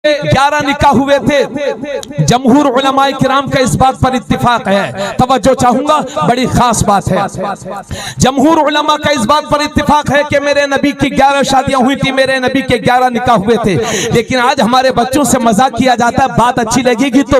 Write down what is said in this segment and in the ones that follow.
11 निकाह हुए थे। जमहूर उलमाए किराम का इस बात पर इत्तिफाक है। तवज्जो चाहूंगा, बड़ी खास बात है। जमहूर उलमा का इस बात पर इत्तिफाक है कि मेरे नबी की 11 शादियां हुई थी, मेरे नबी के 11 निकाह हुए थे। लेकिन आज हमारे बच्चों से मजाक किया जाता है। बात अच्छी लगेगी तो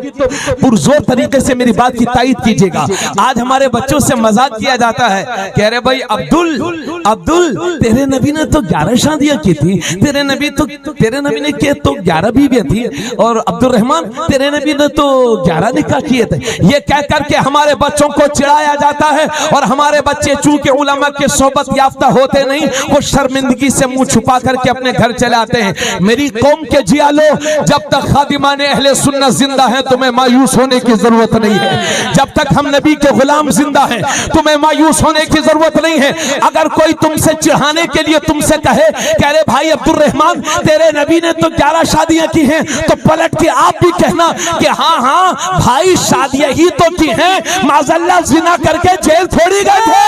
पुरजोर तरीके से मेरी बात की तायीद कीजिएगा। आज हमारे बच्चों से मजाक किया जाता है, कह रहे भाई अब्दुल तेरे नबी ने तो 11 शादियां की थी, तेरे नबी ने किए तो 11 बीवियां थी, और अब्दुल रहमान तेरे नबी ने तो 11 निकाह किए थे। ये कह करके हमारे बच्चों को चिढ़ाया जाता है। और हमारे बच्चे चूंकि उलमा के सोबत याफ्ता होते नहीं, वो शर्मिंदगी से मुंह छुपा करके अपने घर चले आते हैं। मेरी कौम के जियालो, जब तक खादिमाने अहले सुन्नत जिंदा है तुम्हें मायूस होने की जरूरत नहीं है। जब तक हम नबी के गुलाम जिंदा हैं तुम्हें मायूस होने की जरूरत नहीं है। अगर कोई तुमसे चिढ़ाने के लिए तुमसे कहे कह रहे भाई अब्दुल रहमान तेरे नबी ने तो 11 शादियां की हैं, तो पलट के आप भी कहना कि हाँ भाई शादियां ही तो की हैं, माज़अल्लाह जिना करके जेल थोड़ी गए थे,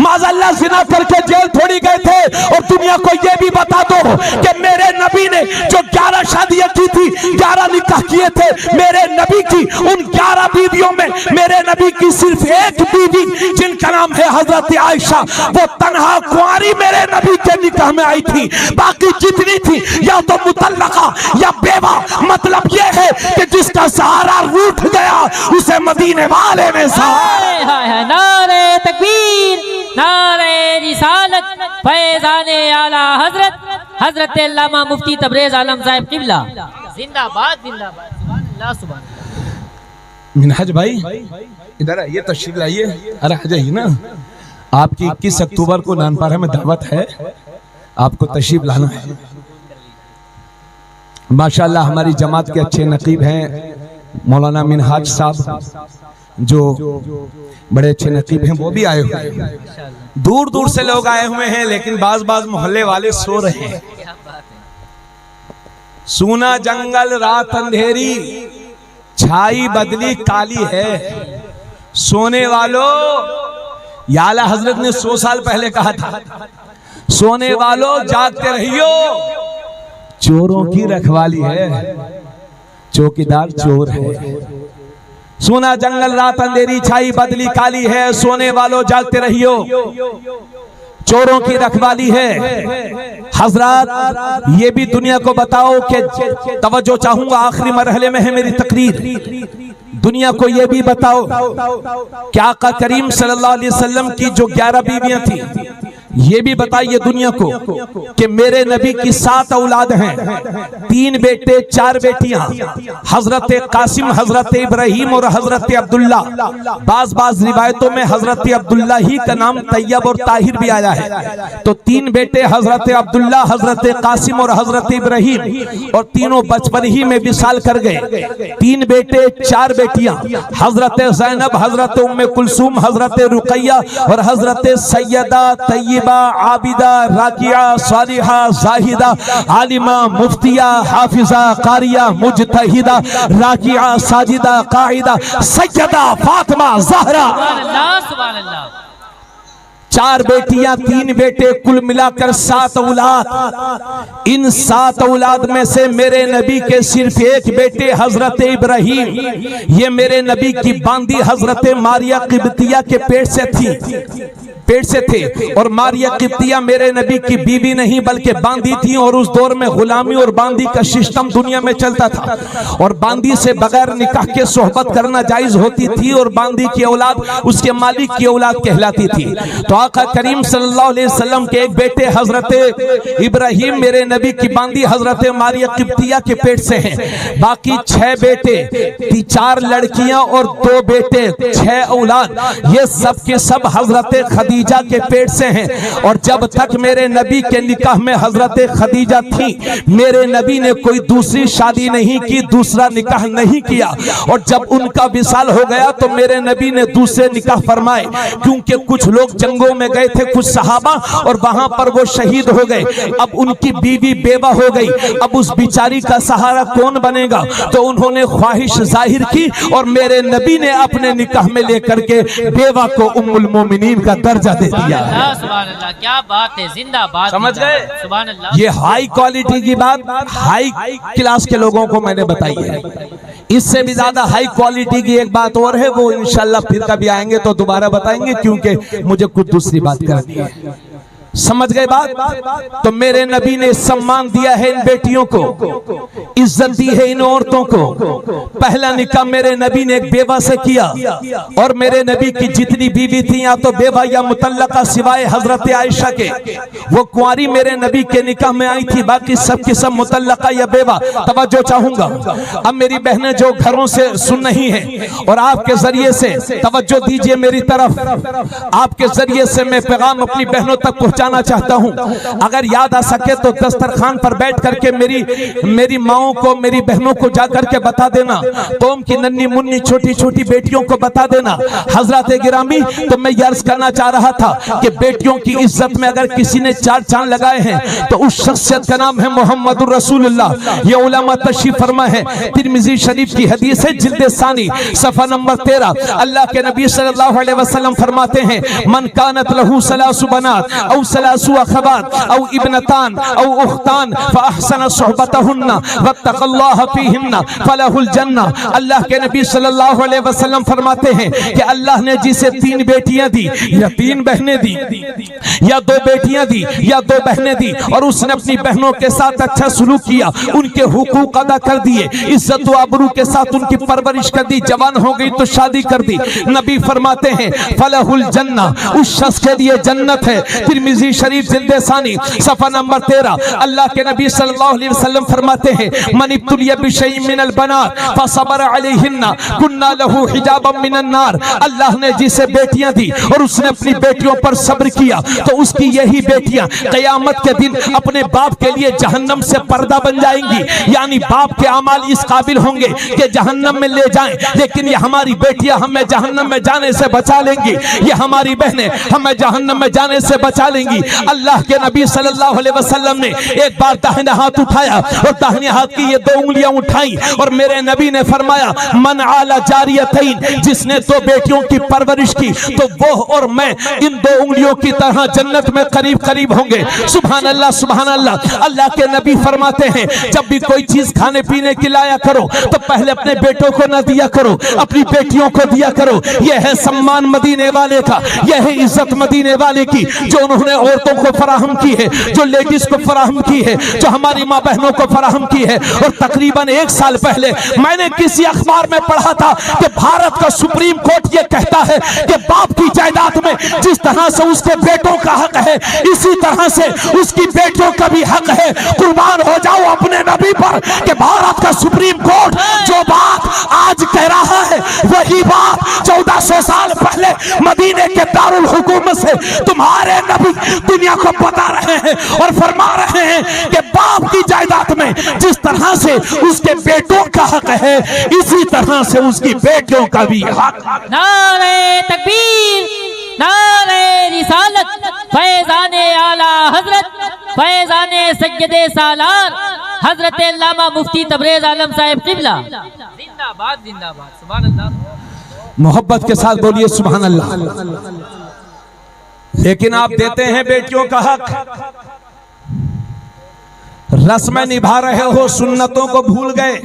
माज़अल्लाह जिना करके जेल थोड़ी गए थे। और दुनिया को यह भी बता दो कि मेरे नबी ने जो 11 शादियां की थी, 11 निकाह किए थे, मेरे नबी की उन 11 बीवियों में मेरे नबी की सिर्फ एक बीवी जिनका नाम है हजरत आयशा, वो तन्हा कुंवारी मेरे नबी के निकाह में आई थी। बाकी जितनी थी या तो मुतल्लका या बेवा। मतलब ये है कि जिसका सहारा रूठ गया उसे मदीने वाले ने सहारा। नारे तकबीर, नारे रिसालत, फैज़ाने आला हजरत अल्लामा मुफ्ती तबरेज आलम साहिब किबला जिंदाबाद जिंदाबाद। सुभान अल्लाह सुभान अल्लाह। मिनहाज भाई इधर आइए, तशरीफ लाइए। अरे आ जाइए ना, आपकी 21 अक्टूबर को नानपारा में दावत है, आपको तशरीफ लाना है। माशाअल्लाह हमारी जमात के अच्छे नकीब हैं मौलाना मिनहाज साहब, जो बड़े अच्छे नकीब हैं, वो भी आए हुए हैं। दूर दूर से लोग आए हुए हैं, लेकिन बाज मोहल्ले वाले सो रहे हैं। सूना जंगल रात अंधेरी, छाई बदली काली है, सोने वालों याला हजरत ने 100 साल पहले कहा था, सोने वालों जागते रहियो, चोरों की रखवाली है, चौकीदार चोर है। सोना जंगल रात अंधेरी, छाई बदली काली है, सोने वालों जागते रहियो, चोरों की रखवाली है। हजरात ये भी दुनिया को बताओ कि तवज्जो चाहूंगा, आखिरी मरहले में है मेरी तकरीर। दुनिया को ये भी बताओ कि आका करीम सल्लल्लाहु अलैहि वसल्लम की जो 11 बीवियां थी, ये भी बताइए दुनिया को कि मेरे नबी की 7 औलाद हैं, 3 बेटे 4 बेटियां, हजरत कासिम, हजरत इब्राहिम और हजरत अब्दुल्ला। बाज रिवायतों में हजरत अब्दुल्ला ही का नाम तैयब और ताहिर भी आया है। तो 3 बेटे हजरत अब्दुल्ला, हजरत कासिम और हजरत इब्राहिम, और तीनों बचपन ही में विसाल कर गए। 3 बेटे 4 बेटियां, हजरत ज़ैनब, हजरत उम्मे कुलसूम, हजरत रुकैया और हजरत सैयदा तैयबा, आबिदा, राकिया, सालिहा, जाहिदा, आलिमा, मुफ्तिया, हाफिजा, कारिया, मुजतहिदा, राकिया, साजिदा, काइदा, सैयदा फातिमा ज़हरा। सुभान अल्लाह। 4 बेटियां 3 बेटे, कुल मिलाकर 7 औलाद। इन 7 औलाद में से मेरे नबी के सिर्फ एक बेटे हजरत इब्राहिम, ये मेरे नबी की बांदी हजरत मारिया किब्तिया के पेट से थे। और मारिया किब्तिया मेरे नबी की बीवी नहीं बल्कि बांदी थी। और उस दौर में गुलामी और बांदी का सिस्टम दुनिया में चलता था, और बांदी से बगैर निकाह के सोहबत करना जायज होती थी, और बांदी की औलाद उसके मालिक की औलाद कहलाती थी। तो आका करीम सल्लल्लाहु अलैहि वसल्लम के एक बेटे हजरत इब्राहिम मेरे नबी की बांदी हजरत मारिया किब्तिया के पेट से हैं। बाकी 6 बेटे, 4 लड़कियां और 2 बेटे, 6 औलाद, ये सब के सब हजरत खदीजा के पेट से हैं। और जब तक मेरे नबी के निकाह में हजरत खदीजा थी, मेरे नबी ने कोई दूसरी शादी नहीं की, दूसरा निकाह नहीं किया। और जब उनका विसाल हो गया तो मेरे नबी ने दूसरे निकाह फरमाए, क्योंकि कुछ लोग जंगों में गए थे, कुछ सहाबा, और वहां पर वो शहीद हो गए। अब उनकी बीवी बेवा हो गई, अब उस बिचारी का सहारा कौन बनेगा? तो उन्होंने ख्वाहिश जाहिर की, और मेरे नबी ने अपने निकाह में लेकर के बेवा को उम्मुल मोमिनीन का दर्जा दर्जा दे दिया है। सुभान अल्लाह, क्या बात है, जिंदाबाद। समझ गए? सुभान अल्लाह। ये हाई क्वालिटी की बात हाई क्लास के लोगों को मैंने बताई है। इससे भी ज्यादा हाई क्वालिटी की एक बात और है, वो इंशाल्लाह फिर कभी आएंगे तो दोबारा बताएंगे, क्योंकि मुझे कुछ दूसरी बात करनी है। समझ गए बात? तो मेरे नबी ने सम्मान दिया है इन बेटियों को, इज्जत दी है इन औरतों को। पहला निकाह मेरे नबी ने एक बेवा से किया, और मेरे नबी की जितनी बीवी थी या तो बेवा या मुतल्लका सिवाय हजरत आयशा के, वो कुंवारी मेरे नबी के निकाह में आई थी, बाकी सब की सब मुतल्लका या बेवा। तवज्जो चाहूंगा, अब मेरी बहनें जो घरों से सुन रही हैं और आपके जरिए से तवज्जो दीजिए मेरी तरफ, आपके जरिए से मैं पैगाम अपनी बहनों तक पहुंचाना चाहता हूं। अगर याद आ सके तो दस्तरखान पर बैठ करके मेरी माओं को, मेरी बहनों को जाकर के बता देना, कौम की नन्ही मुन्नी छोटी छोटी बेटियों को बता देना। हजरत गिरामी, तो मैं ये अर्ज करना चाह रहा था कि बेटियों की इज्जत में अगर किसी ने 4 चांद लगाए हैं तो उस शख्सियत का नाम है मोहम्मदुर रसूलुल्लाह। ये उलमा तशरीफ फरमा है, तिरमिजी शरीफ की हदीस है, जिल्द सानी सफा नंबर 13। अल्लाह के नबी सल्लल्लाहु अलैहि वसल्लम फरमाते हैं, मन कानत लहू सलासु बनात औ सलासु अखबात औ इब्नतान औ उख्तान फअहसन सुहबतहुन्ना वत्तक़ल्लाह फीहिन्ना फलहुल जन्ना। अल्लाह के नबी सल्लल्लाहु अलैहि वसल्लम फरमाते हैं कि अल्लाह ने जिसे 3 बेटियां दी या 3 बहनें दी या 2 बेटियां दी या 2 बहनें दी, और उसने अपनी बहनों के साथ अच्छा सलूक किया, उनके हुकूक अदा कर दिए, इज्जत व आबरू के साथ उनकी परवरिश कर दी, जवान हो गई तो शादी कर दी, नबी फरमाते हैं फलहुल जन्ना, उस शख्स के लिए जन्नत है। तिरमिजी शरीफ जिल्द सानी सफा नंबर 13। अल्लाह के नबी सल्लल्लाहु अलैहि वसल्लम फरमाते हैं, मन इब्तुलिया बिशैइन मिनल बनात फसबर अलैहिन्ना कुन्ना लहू हिजाबम मिनन नार। अल्लाह ने जिसे बेटियां दी और उसने अपनी बेटियों पर सब्र किया, तो उसकी यही बेटियां क़यामत के दिन अपने बाप के लिए जहन्नम से पर्दा बन जाएंगी। यानी बाप के अमाल इस काबिल होंगे कि जहन्नम में ले जाएं, लेकिन ये हमारी बेटियां हमें जहन्नम में जाने से बचा लेंगी, ये हमारी बहनें हमें जहन्नम में जाने से बचा लेंगी। अल्लाह के नबी सल्लल्लाहु अलैहि वसल्लम ने एक बार दाहिना हाथ उठाया और दाहिने हाथ की ये 2 उंगलियां उठाई, और मेरे नबी ने फरमाया, मन आला जारियतैन, जिसने 2 बेटियों की परवरिश की, तो वो और मैं इन 2 उंगलियों की तरह जन्नत में करीब करीब होंगे। सुभान अल्लाह, सुभान अल्लाह। अल्लाह के नबी फरमाते हैं, जब भी कोई चीज खाने पीने की लाया करो तो पहले अपने बेटों को न दिया करो, अपनी बेटियों को दिया करो। यह है सम्मान मदीने वाले का, यह है इज्जत मदीने वाले की, जो उन्होंने औरतों को फराहम की है, जो लेडीज को फराहम की है, जो हमारी माँ बहनों को फराहम की है। और तकरीबन 1 साल पहले मैंने किसी अखबार में पढ़ा था कि भारत का सुप्रीम कोर्ट ये कहता है कि बाप की जायदाद में जिस तरह से उसके बेटों का हक है, इसी तरह से उसकी बेटियों का भी हक है। कुर्बान हो जाओ अपने नबी पर कि भारत का सुप्रीम कोर्ट जो बात आज कह रहा है, वही बात 1400 साल पहले मदीने के दारुल हुकूमत से तुम्हारे नबी दुनिया को बता रहे हैं और फरमा रहे हैं कि बाप की जायदाद में जिस तरह से उसके बेटों का हक है, इसी तरह से उसकी बेटियों का भी हक। नारे तकबीर, नारे रिसालत, फैज़ाने आला हजरत, फैज़ाने सय्यदे सालार हजरत अल्लामा मुफ्ती तबरेज आलम साहिब किबला। जिंदाबाद, जिंदाबाद। सुभान अल्लाह। मोहब्बत के साथ बोलिए सुभान अल्लाह। लेकिन आप देते हैं बेटियों का हक, रस्में निभा रहे हो, सुन्नतों को भूल गए।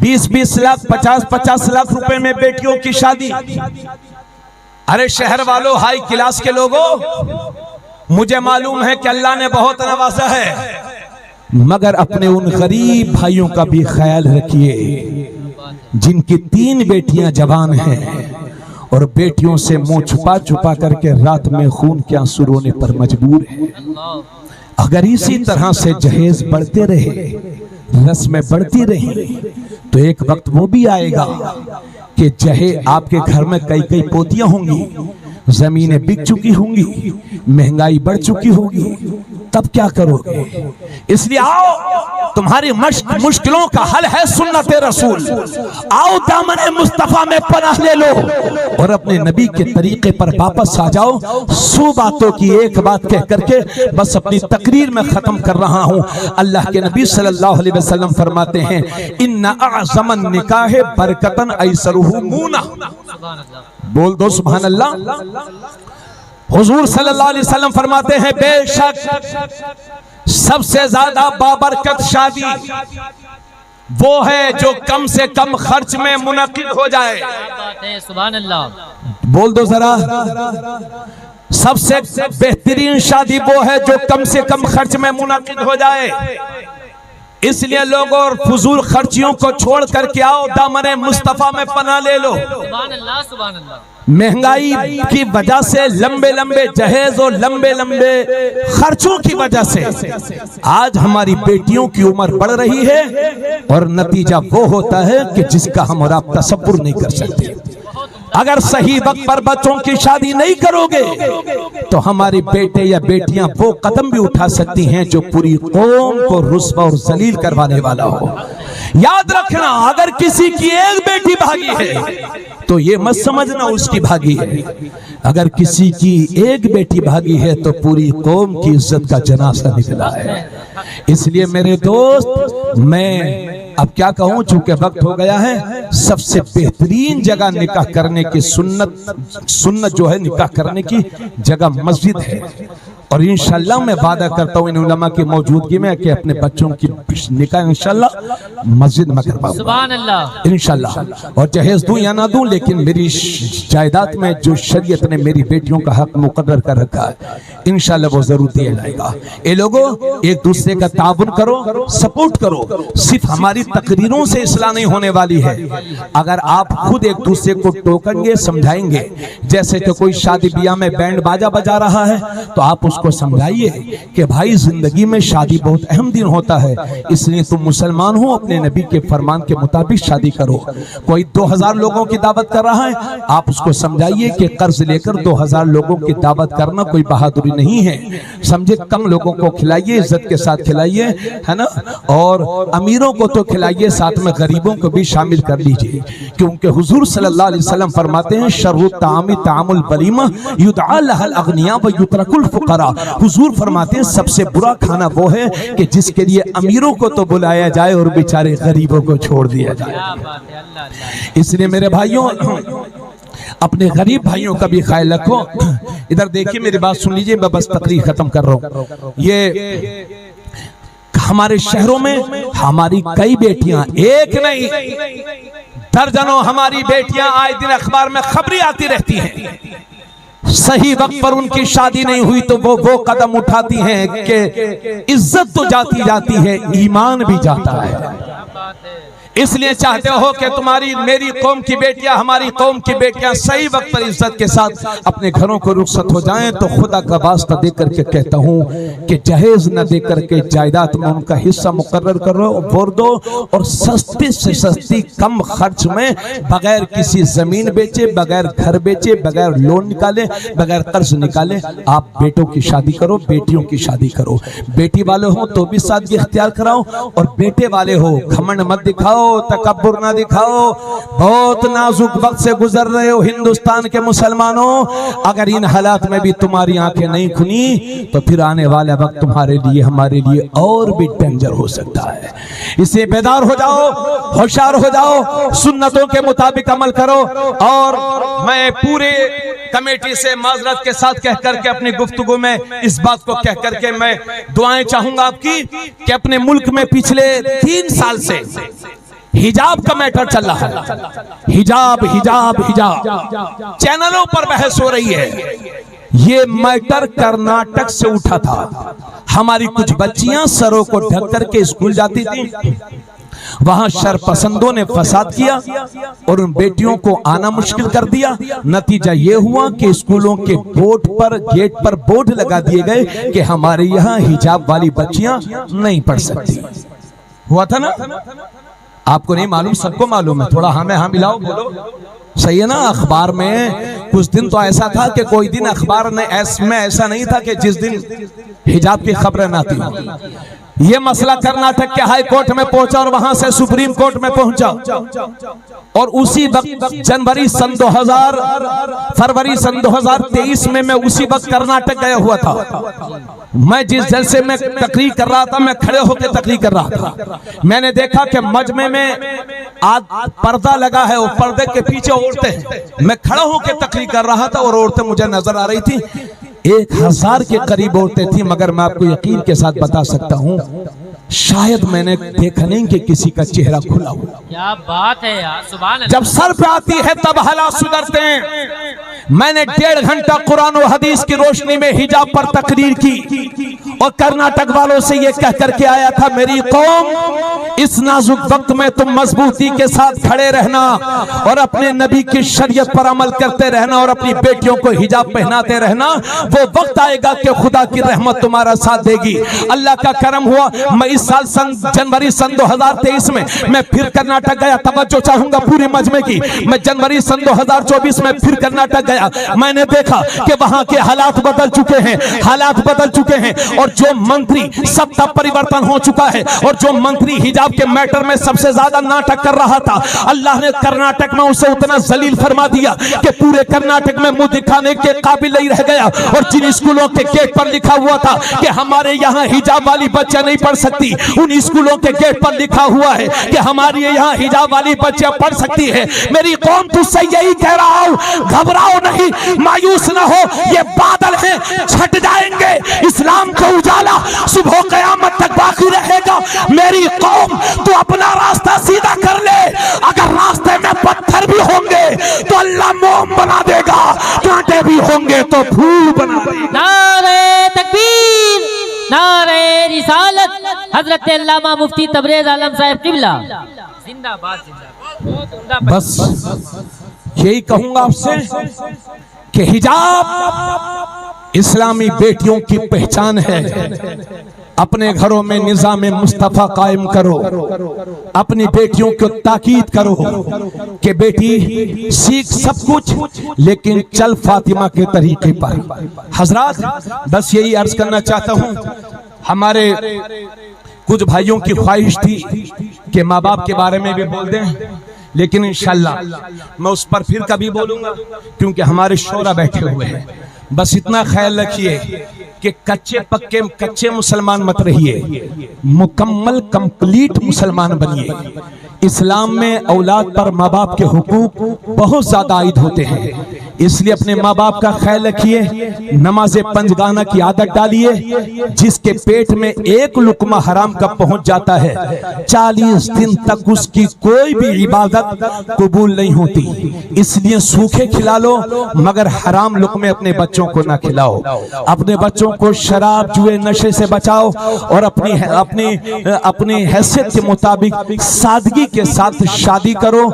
20-20 लाख 50-50 लाख रुपए में बेटियों की शादी। अरे शहर वालों, हाई क्लास के लोगों, मुझे मालूम है कि अल्लाह ने बहुत नवाजा है, मगर अपने उन गरीब भाइयों का भी ख्याल रखिए जिनकी 3 बेटियां जवान हैं और बेटियों से मुंह छुपा छुपा करके रात में खून के आंसू रोने पर मजबूर है। अगर इसी तरह से जहेज बढ़ते रहे, रस्में बढ़ती रही, तो एक वक्त वो भी आएगा कि जहे आपके घर में कई कई पोतियां होंगी, जमीनें बिक चुकी होंगी, महंगाई बढ़ चुकी होगी, तब क्या करोगे? इसलिए आओ, तुम्हारी मुश्किलों का हल है सुन्नत रसूल। आओ दामन मुस्तफा में पनाह ले लो और अपने नबी के तरीके पर वापस आ जाओ। 100 बातों की एक बात कह करके बस अपनी तकरीर में खत्म कर रहा हूं। अल्लाह के नबी सल्लल्लाहु अलैहि वसल्लम फरमाते हैं, इन इन्ना अअज़मन निकाह बरकतन ऐसरुहु मूना। बोल दो सुभान अल्लाह। हुजूर सल्लल्लाहु अलैहि वसल्लम फरमाते हैं बेशक सबसे ज्यादा बाबरकत शादी वो है जो कम से कम खर्च में मुनक्किद हो जाए। सुभान अल्लाह। बोल दो जरा। सबसे बेहतरीन शादी वो है जो कम से कम खर्च में मुनक्किद हो जाए। इसलिए लोगों और फजूल खर्चियों को छोड़ करके आओ, दामने मुस्तफा में पनाह ले लो। सुभान अल्लाह, सुभान अल्लाह। महंगाई की वजह से लंबे लंबे जहेज और लंबे लंबे खर्चों की वजह से आज हमारी बेटियों की उम्र बढ़ रही है और नतीजा वो होता है कि जिसका हम और आप तसव्वुर नहीं कर सकते। अगर सही वक्त पर बच्चों की शादी नहीं करोगे तो हमारे बेटे या बेटियां वो कदम भी उठा सकती हैं जो पूरी कौम को रुस्वा और जलील करवाने वाला हो। याद रखना, अगर किसी की एक बेटी भागी है तो ये मत समझना उसकी भागी है। अगर किसी की एक बेटी भागी है तो पूरी कौम की इज्जत का जनाजा निकला है। इसलिए मेरे दोस्त, मैं अब क्या कहूं, चूंकि वक्त हो गया है, सबसे बेहतरीन जगह निकाह करने की सुन्नत जो है निकाह करने की जगह मस्जिद है। और इंशाल्लाह मैं वादा करता हूँ इन उलमा की मौजूदगी में कि अपने बच्चों की निकाह इंशाल्लाह मस्जिद में करवाऊंगा। सुभान अल्लाह। इंशाल्लाह। और जहेज दूं या ना दूं, लेकिन मेरी जायदाद में जो शरीयत ने मेरी बेटियों का हक मुकर्रर कर रखा है इंशाल्लाह वो जरूर दिया जाएगा। ये लोगों, एक दूसरे का ताउन करो, सपोर्ट करो। सिर्फ हमारी तकरीरों से इस्लाह नहीं होने वाली है। अगर आप खुद एक दूसरे को टोकेंगे, समझाएंगे, जैसे कि कोई शादी ब्याह में बैंड बाजा बजा रहा है तो आप उसको समझाइए कि भाई जिंदगी में शादी बहुत अहम दिन होता है, इसलिए तुम मुसलमान हो, अपने नबी के फरमान के मुताबिक शादी करो। कोई 2000 लोगों की दावत कर रहा है, आप उसको समझाइए कि कर्ज लेकर 2000 लोगों की दावत करना कोई बहादुरी नहीं है। समझे, कम लोगों को खिलाइए, इज्जत के साथ खिलाइए, है ना, और अमीरों को तो खिलाइए, साथ में गरीबों को भी शामिल कर लीजिए। क्योंकि हुजूर सल्लल्लाहु अलैहि वसल्लम फरमाते हैं शर्रु तामी तामुल वलीमा युदआ लहल अगनिया व युतरकुल फुकरा। हुजूर फरमाते हैं सबसे बुरा खाना वो है कि जिसके लिए अमीरों को तो बुलाया जाए और बेचारे गरीबों को छोड़ दिया जाए। इसलिए मेरे भाइयों, अपने गरीब भाइयों का भी ख्याल रखो। इधर देखिए, मेरी बात सुन लीजिए, मैं बस तकरीर खत्म कर रहा हूँ। ये हमारे शहरों में हमारी कई बेटियां, एक नहीं दर्जनों हमारी बेटियां आए दिन अखबार में खबरें आती रहती हैं, सही वक्त पर उनकी शादी नहीं हुई तो वो कदम उठाती हैं कि इज्जत तो जाती है, ईमान भी जाता है। इसलिए चाहते हो कि तुम्हारी मेरी कौम की बेटियां, हमारी कौम की बेटियां सही वक्त पर इज्जत के साथ अपने घरों को रुखसत हो जाएं, तो खुदा का वास्ता दे करके कहता हूं कि जहेज न दे करके जायदाद में उनका हिस्सा मुकर्रर करो, भर दो, और सस्ती से सस्ती कम खर्च में बगैर किसी जमीन बेचे, बगैर घर बेचे, बगैर लोन निकाले, बगैर कर्ज निकाले आप बेटों की शादी करो, बेटियों की शादी करो। बेटी वाले हो तो भी सादगी इख्तियार कराओ, और बेटे वाले हो घमंड मत दिखाओ, तकब्बुर ना दिखाओ। बहुत नाजुक वक्त से गुजर रहे हो हिंदुस्तान के मुसलमानों, अगर इन हालात में भी तुम्हारी आंखें नहीं खुली तो फिर आने वाला वक्त तुम्हारे लिए, हमारे लिए और भी डेंजर हो सकता है। इससे बेदार हो जाओ, होशियार हो जाओ, सुन्नतों के मुताबिक अमल करो। और मैं पूरे कमेटी से माजरत के साथ कह करके अपनी गुफ्तगू में इस बात को कह करके मैं दुआएं चाहूंगा आपकी कि अपने मुल्क में पिछले 3 साल से हिजाब का मैटर चल रहा है। हिजाब हिजाब हिजाब चैनलों पर बहस हो रही है। ये मैटर कर्नाटक से उठा था। हमारी कुछ बच्चियां सरों को ढक करके स्कूल जाती थी, वहां शरपसंदों ने फसाद किया और उन बेटियों को आना मुश्किल कर दिया। नतीजा ये हुआ कि स्कूलों के बोर्ड पर, गेट पर बोर्ड लगा दिए गए कि हमारे यहाँ हिजाब वाली बच्चियां नहीं पढ़ सकती। हुआ था ना? आपको नहीं मालूम, सबको मालूम है। थोड़ा हाँ में हाँ मिलाओ, बोलो। सही है ना? अखबार में कुछ दिन तो ऐसा था कि कोई दिन अखबार में ऐसा नहीं था कि जिस दिन हिजाब की खबरें ना थी। ये मसला कर्नाटक के हाई कोर्ट में पहुंचा और वहां से सुप्रीम कोर्ट में पहुंचा, और उसी वक्त फरवरी सन 2023 में मैं उसी वक्त कर्नाटक गया हुआ था। मैं जिस जलसे में तकरीर कर रहा था, मैं खड़े होकर तकरीर कर रहा था। मैंने देखा कि मजमे में पर्दा लगा है, वो पर्दे के पीछे औरतें हैं। मैं खड़ा होकर तकरीर कर रहा था और औरतें मुझे नजर आ रही थी। 1000 के करीब औरतें थी, मगर मैं आपको यकीन के साथ बता सकता हूँ शायद मैंने देखा नहीं कि किसी का चेहरा खुला हुआ। क्या बात है यार, सुभान अल्लाह। जब सर पे आती है तब हालात सुधरते हैं। मैंने 1.5 घंटा कुरान और हदीस की रोशनी में हिजाब पर तकरीर की और कर्नाटक वालों से ये कह करके आया था, मेरी कौम इस नाजुक वक्त में तुम मजबूती के साथ खड़े रहना और अपने नबी की शरीयत पर अमल करते रहना और अपनी बेटियों को हिजाब पहनाते रहना। वो वक्त आएगा कि खुदा की रहमत तुम्हारा साथ देगी। अल्लाह का करम हुआ, मैं इस साल जनवरी सन 2023 में मैं फिर कर्नाटक गया। तवज्जो चाहूंगा पूरे मजमे की। मैं जनवरी सन 2024 में फिर कर्नाटक गया। मैंने देखा कि वहां के हालात बदल चुके हैं, और जो मंत्री सत्ता परिवर्तन हो चुका है, और जो मंत्री हिजाब के मैटर में सबसे ज्यादा नाटक कर रहा था, अल्लाह ने कर्नाटक में उसे उतना जलील फरमा दिया कि पूरे कर्नाटक में मुंह दिखाने के काबिल नहीं रह गया। और जिन स्कूलों के गेट पर लिखा हुआ था कि हमारे यहाँ हिजाब वाली बच्चा नहीं पढ़ सकती, उन स्कूलों के गेट पर लिखा हुआ है कि हमारे यहाँ हिजाब वाली बच्चियां पढ़ सकती है। मेरी कौम तुझसे यही कह रहा हूँ, घबराओ नहीं, मायूस ना हो, ये बादल हैं, छट जाएंगे। इस्लाम का उजाला सुबह क़यामत तक बाकी रहेगा। मेरी कौम तू अपना रास्ता सीधा कर ले। अगर रास्ते में पत्थर भी होंगे तो अल्लाह मोम बना देगा, कांटे भी होंगे तो फूल बना देगा। नारे तकबीर, नारे रिसालत, हजरत अल्लामा मुफ्ती तबरेज आलम साहब किबला जिंदाबाद, जिंदाबाद। बस यही कहूंगा आपसे कि हिजाब इस्लामी बेटियों की पहचान है। अपने घरों में निज़ाम मुस्तफ़ा कायम करो, अपनी बेटियों को ताकीद करो कि बेटी सीख सब कुछ, लेकिन चल फातिमा के तरीके पर। हजरात बस यही अर्ज करना चाहता हूँ, हमारे कुछ भाइयों की ख्वाहिश थी कि माँ बाप के बारे में भी बोल दें, लेकिन इंशाल्लाह मैं उस पर फिर कभी बोलूंगा, क्योंकि हमारे शोरा बैठे हुए हैं। बस इतना ख्याल रखिए कि कच्चे मुसलमान मत रहिए, मुकम्मल कंप्लीट मुसलमान बनिए। इस्लाम में औलाद पर माँ बाप के हुकूक बहुत ज्यादा आयद होते हैं, इसलिए अपने माँ बाप का ख्याल रखिए। नमाज़े पंजगाना की आदत डालिए। जिसके पेट में एक लुकमा हराम का पहुंच जाता है, 40 दिन तक उसकी कोई भी इबादत कबूल नहीं होती। इसलिए सूखे खिला लो, मगर हराम लुकमे अपने बच्चों को ना खिलाओ। अपने बच्चों को शराब जुए नशे से बचाओ और अपनी हैसियत के मुताबिक सादगी के साथ शादी करो,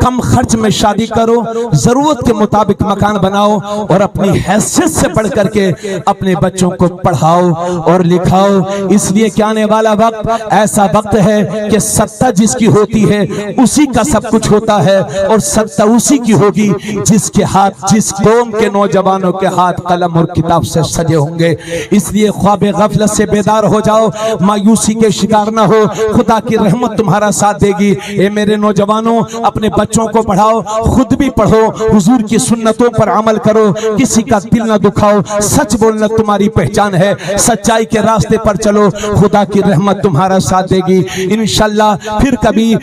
कम खर्च में शादी करो, जरूरत के मुताबिक मकान बनाओ और अपनी हैसियत से बढ़ करके अपने बच्चों को पढ़ाओ और लिखाओ। इसलिए कि आने वाला वक्त ऐसा वक्त है कि सत्ता जिसकी होती है उसी का सब कुछ होता है, और सत्ता उसी की होगी जिसके हाथ, जिस कौम के नौजवानों के हाथ कलम और किताब से सजे होंगे। इसलिए ख्वाबे गफलत से बेदार हो जाओ, मायूसी के शिकार ना हो, खुदा की रहमत तुम्हारा साथ देगी। ए मेरे नौजवानों, अपने बच्चों को पढ़ाओ, खुद भी पढ़ो, हुजूर की सुन्नतों पर अमल करो, किसी का दिल ना दुखाओ। सच बोलना तुम्हारी पहचान है, सच्चाई के रास्ते पर चलो, खुदा की रहमत तुम्हारा साथ देगी इंशाल्लाह। फिर कभी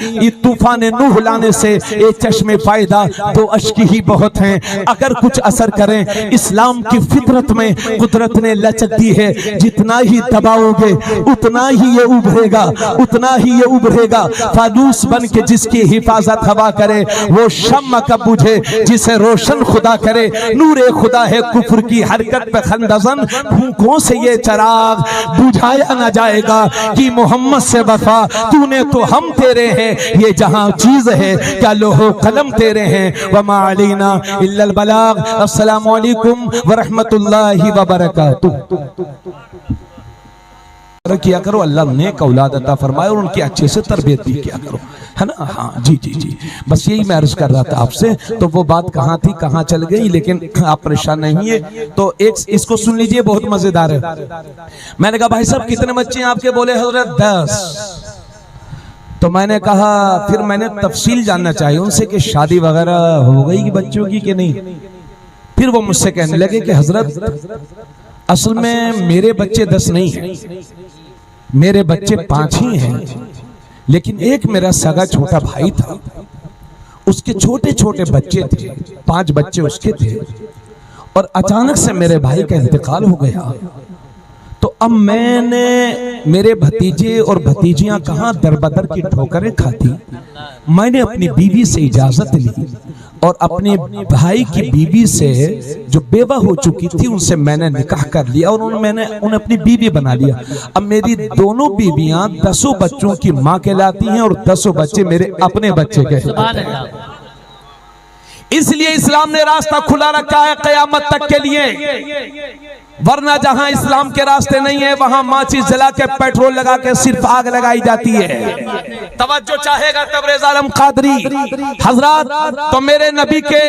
तूफान नूह लाने से एक चश्मे फायदा, 2 अश्की ही बहुत हैं। अगर कुछ असर करें, इस्लाम की फितरत में कुदरत ने लचक दी है, जितना ही दबाओगे उतना ही ये उभरेगा, उतना ही ये उभरेगा। फानूस बन के जिसकी हिफाजत हवा करे, वो शम्मा कब बुझे जिसे रोशन खुदा करे। नूरे खुदा है कुफ्र की हरकत पे खंदजन, भूखों से ये चराग बुझाया ना जाएगा कि मोहम्मद से वफा तूने तो हम तेरे हैं, ये जहां चीज है क्या लोहो कलम तेरे हैं। वमा अलैना इल्लल बलाग। अस्सलामु अलैकुम व रहमतुल्लाहि व बरकातुहू। किया करो, अल्लाह नेक औलाद अता फरमाए और उनकी अच्छे से तरबियत भी किया करो। है ना। हाँ जी जी जी, बस यही मैं अर्ज कर रहा था आपसे। तो वो बात कहाँ थी, कहाँ चल गई, लेकिन आप परेशान नहीं है। तो एक इसको सुन लीजिए, बहुत मजेदार है। मैंने कहा भाई साहब कितने बच्चे हैं आपके? बोले हजरत 10। तो मैंने कहा, फिर मैंने तफसील जानना चाहिए उनसे कि शादी वगैरह हो गई कि बच्चों की कि नहीं। फिर वो मुझसे कहने लगे कि हजरत असल में मेरे बच्चे 10 नहीं हैं, मेरे बच्चे 5 ही हैं, लेकिन एक मेरा सगा छोटा भाई था, उसके छोटे छोटे बच्चे थे, 5 बच्चे उसके थे, और अचानक से मेरे भाई का इंतकाल हो गया। तो अब मेरे भतीजे और भतीजियां कहाँ दरबदर की ठोकरें खाती। मैंने अपनी बीवी से इजाजत ली और अपने भाई की बीवी से जो बेवा हो चुकी थी उनसे मैंने निकाह कर लिया और उन्हें अपनी बीवी बना लिया। अब मेरी दोनों बीवियां 10 बच्चों की माँ कहलाती हैं और 10 बच्चे मेरे अपने बच्चे कहलाते हैं। इसलिए इस्लाम ने रास्ता खुला रखा है कयामत तक के लिए, वरना जहां इस्लाम के रास्ते नहीं है वहां माचिस जला के पेट्रोल लगा के सिर्फ आग लगाई जाती है। तवज्जो चाहेगा तबरेज आलम कादरी हजरत, तो मेरे नबी के